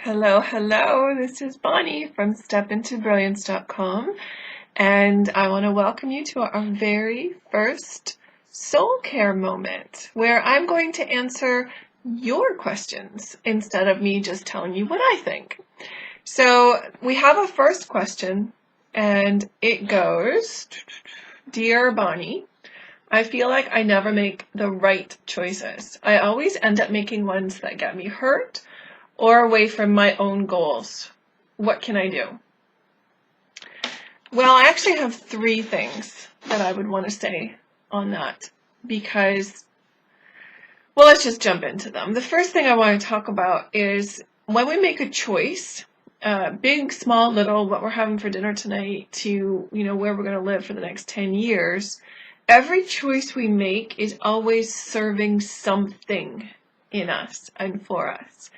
Hello, hello. This is Bonnie from stepintobrilliance.com, and I want to welcome you to our very first soul care moment where I'm going to answer your questions instead of me just telling you what I think. So we have a first question, and it goes, Dear Bonnie, I feel like I never make the right choices. I always end up making ones that get me hurt or away from my own goals. What can I do? Well, I actually have three things that I would want to say on that because, well, let's just jump into them. The first thing I want to talk about is when we make a choice, big, small, little, what we're having for dinner tonight to, where we're going to live for the next 10 years, every choice we make is always serving something in us and for us.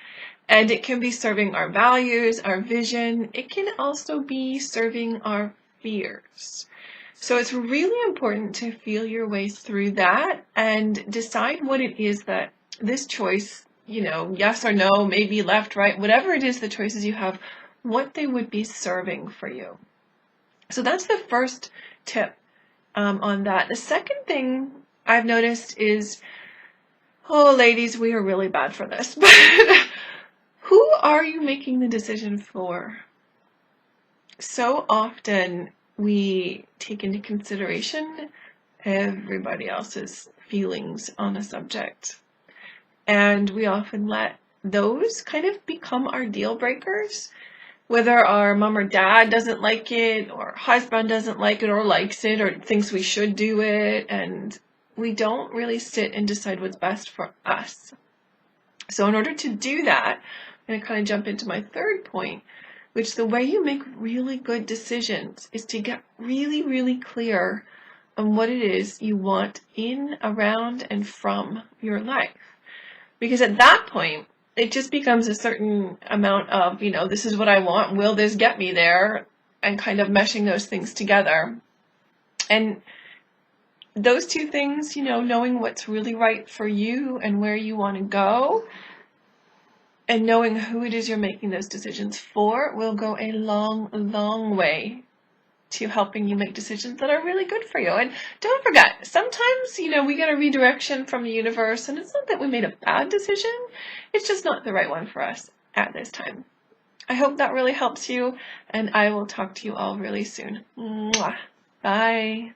And it can be serving our values, our vision. It can also be serving our fears. So it's really important to feel your way through that and decide what it is that this choice, yes or no, maybe left, right, whatever it is, the choices you have, what they would be serving for you. So that's the first tip on that. The second thing I've noticed is, oh, ladies, we are really bad for this, but who are you making the decision for? So often we take into consideration everybody else's feelings on a subject. And we often let those kind of become our deal breakers. Whether our mom or dad doesn't like it, or husband doesn't like it, or likes it, or thinks we should do it, and we don't really sit and decide what's best for us. So in order to do that, I'm going to kind of jump into my third point, which the way you make really good decisions is to get really, really clear on what it is you want in, around, and from your life. Because at that point, it just becomes a certain amount of, this is what I want, will this get me there, and kind of meshing those things together. And those two things, knowing what's really right for you and where you want to go, and knowing who it is you're making those decisions for will go a long, long way to helping you make decisions that are really good for you. And don't forget, sometimes, we get a redirection from the universe, and it's not that we made a bad decision, it's just not the right one for us at this time. I hope that really helps you, and I will talk to you all really soon. Mwah. Bye.